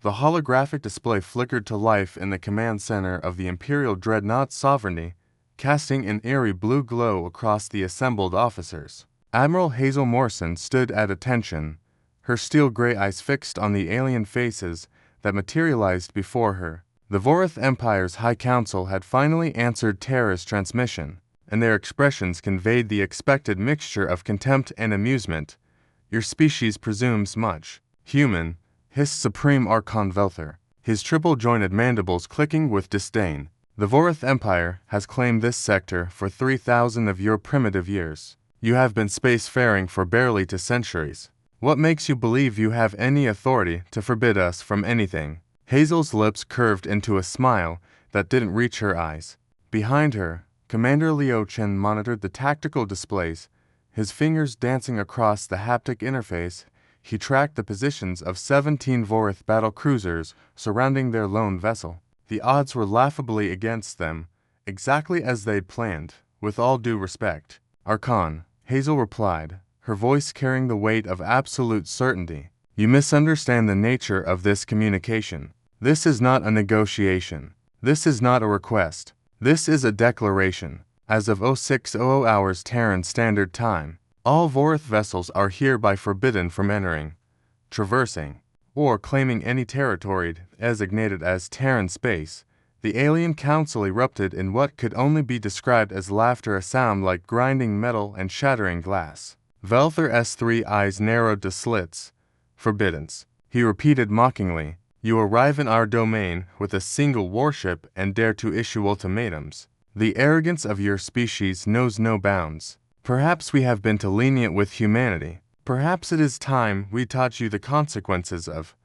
The holographic display flickered to life in the command center of the Imperial Dreadnought Sovereignty, casting an eerie blue glow across the assembled officers. Admiral Hazel Morrison stood at attention, her steel-gray eyes fixed on the alien faces that materialized before her. The Vorith Empire's High Council had finally answered Terra's transmission, and their expressions conveyed the expected mixture of contempt and amusement. Your species presumes much. Human, hissed Supreme Archon Velther, his triple-jointed mandibles clicking with disdain. The Vorith Empire has claimed this sector for 3,000 of your primitive years. You have been spacefaring for barely 2 centuries. What makes you believe you have any authority to forbid us from anything? Hazel's lips curved into a smile that didn't reach her eyes. Behind her, Commander Liu Chen monitored the tactical displays, his fingers dancing across the haptic interface. He tracked the positions of 17 Vorith battle cruisers surrounding their lone vessel. The odds were laughably against them, exactly as they'd planned. With all due respect, Archon, Hazel replied, her voice carrying the weight of absolute certainty. You misunderstand the nature of this communication. This is not a negotiation. This is not a request. This is a declaration. As of 0600 hours Terran Standard Time, all Vorith vessels are hereby forbidden from entering, traversing, or claiming any territory designated as Terran space. The alien council erupted in what could only be described as laughter, a sound like grinding metal and shattering glass. Velther's 3 eyes narrowed to slits. Forbiddance, he repeated mockingly. You arrive in our domain with a single warship and dare to issue ultimatums. The arrogance of your species knows no bounds. Perhaps we have been too lenient with humanity. Perhaps it is time we taught you the consequences of...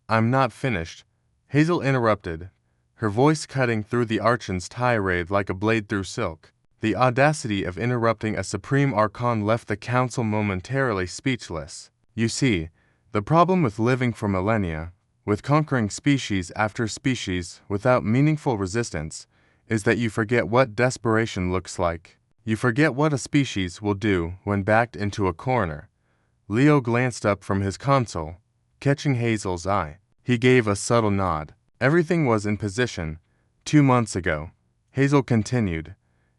I'm not finished, Hazel interrupted, her voice cutting through the Archon's tirade like a blade through silk. The audacity of interrupting a Supreme Archon left the Council momentarily speechless. You see, the problem with living for millennia, with conquering species after species without meaningful resistance, is that you forget what desperation looks like. You forget what a species will do when backed into a corner. Leo glanced up from his console, catching Hazel's eye. He gave a subtle nod. Everything was in position. 2 months ago, Hazel continued,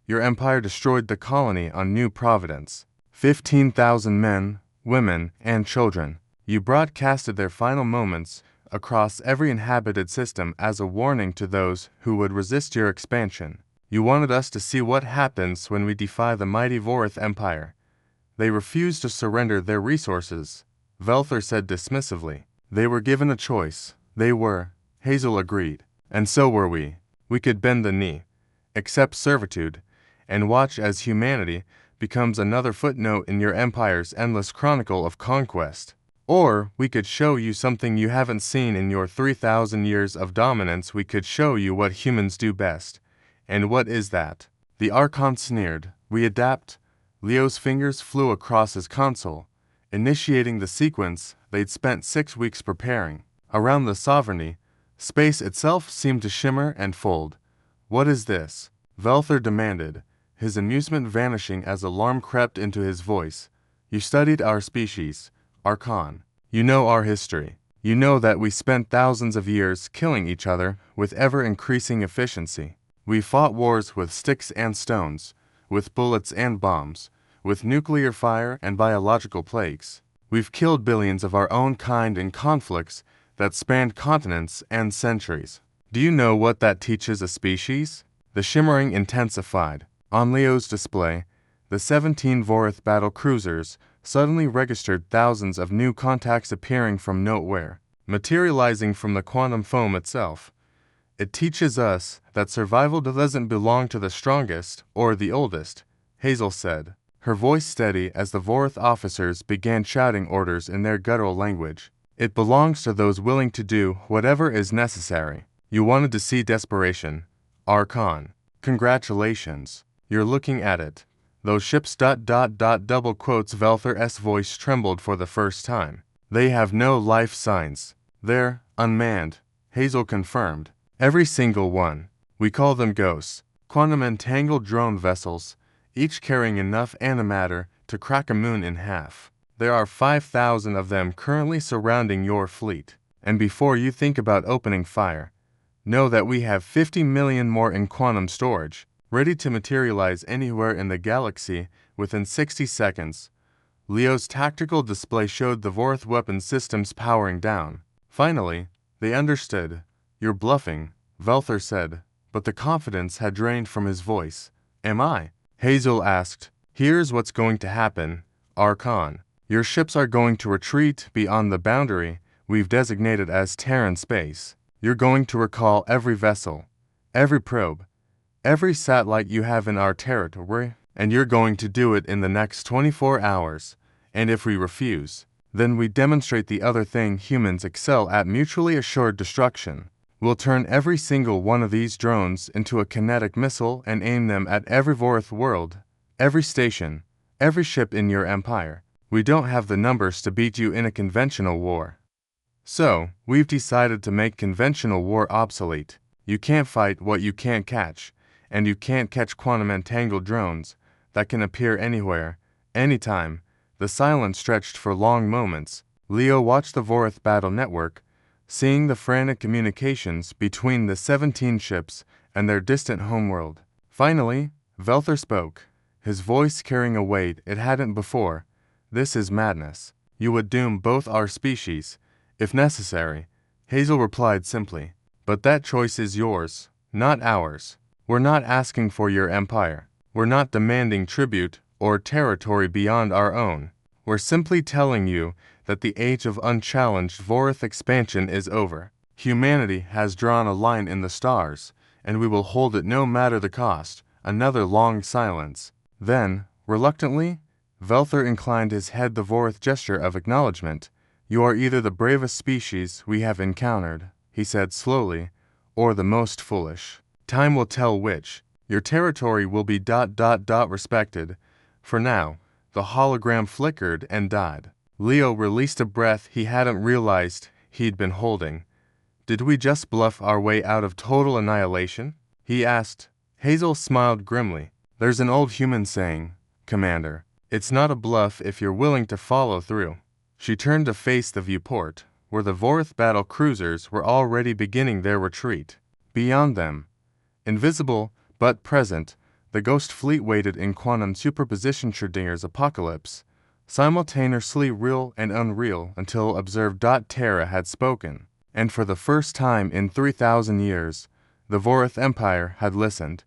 your empire destroyed the colony on New Providence. 15,000 men, women, and children. You broadcasted their final moments across every inhabited system as a warning to those who would resist your expansion. You wanted us to see what happens when we defy the mighty Vorith Empire. They refused to surrender their resources, Velther said dismissively. They were given a choice. They were, Hazel agreed. And so were we. We could bend the knee, accept servitude, and watch as humanity becomes another footnote in your empire's endless chronicle of conquest. Or we could show you something you haven't seen in your 3,000 years of dominance. We could show you what humans do best. And what is that? The Archon sneered. We adapt. Leo's fingers flew across his console, initiating the sequence they'd spent 6 weeks preparing. Around the Sovereignty, space itself seemed to shimmer and fold. What is this? Velther demanded, his amusement vanishing as alarm crept into his voice. You studied our species, Archon. You know our history. You know that we spent thousands of years killing each other with ever-increasing efficiency. We fought wars with sticks and stones, with bullets and bombs, with nuclear fire and biological plagues. We've killed billions of our own kind in conflicts that spanned continents and centuries. Do you know what that teaches a species? The shimmering intensified. On Leo's display, the 17 Vorith battle cruisers suddenly registered thousands of new contacts appearing from nowhere, materializing from the quantum foam itself. It teaches us that survival doesn't belong to the strongest or the oldest, Hazel said, her voice steady as the Vorith officers began shouting orders in their guttural language. It belongs to those willing to do whatever is necessary. You wanted to see desperation, Archon. Congratulations. You're looking at it. Those ships ... double quotes. Velther's voice trembled for the first time. They have no life signs. They're unmanned, Hazel confirmed. Every single one. We call them ghosts. Quantum entangled drone vessels, each carrying enough antimatter to crack a moon in half. There are 5,000 of them currently surrounding your fleet. And before you think about opening fire, know that we have 50 million more in quantum storage, ready to materialize anywhere in the galaxy within 60 seconds. Leo's tactical display showed the Vorth weapon systems powering down. Finally, they understood. You're bluffing, Velther said, but the confidence had drained from his voice. Am I? Hazel asked. Here's what's going to happen, Archon. Your ships are going to retreat beyond the boundary we've designated as Terran space. You're going to recall every vessel, every probe, every satellite you have in our territory, and you're going to do it in the next 24 hours. And if we refuse, then we demonstrate the other thing humans excel at: mutually assured destruction. We'll turn every single one of these drones into a kinetic missile and aim them at every Vorth world, every station, every ship in your empire. We don't have the numbers to beat you in a conventional war. So, we've decided to make conventional war obsolete. You can't fight what you can't catch, and you can't catch quantum-entangled drones that can appear anywhere, anytime. The silence stretched for long moments. Leo watched the Vorth battle network, seeing the frantic communications between the 17 ships and their distant homeworld. Finally, Velther spoke, his voice carrying a weight it hadn't before. This is madness. You would doom both our species, if necessary. Hazel replied simply. But that choice is yours, not ours. We're not asking for your empire. We're not demanding tribute or territory beyond our own. We're simply telling you that the age of unchallenged Vorth expansion is over. Humanity has drawn a line in the stars, and we will hold it no matter the cost. Another long silence. Then, reluctantly, Velther inclined his head, the Vorth gesture of acknowledgement. You are either the bravest species we have encountered, he said slowly, or the most foolish. Time will tell which. Your territory will be ... respected. For now. The hologram flickered and died. Leo released a breath he hadn't realized he'd been holding. Did we just bluff our way out of total annihilation? He asked. Hazel smiled grimly. There's an old human saying, Commander. It's not a bluff if you're willing to follow through. She turned to face the viewport, where the Vorth battle cruisers were already beginning their retreat. Beyond them, invisible but present, the Ghost Fleet waited in quantum superposition Schrodinger's apocalypse, simultaneously real and unreal until observed. Terra had spoken, and for the first time in 3,000 years, the Vorth Empire had listened.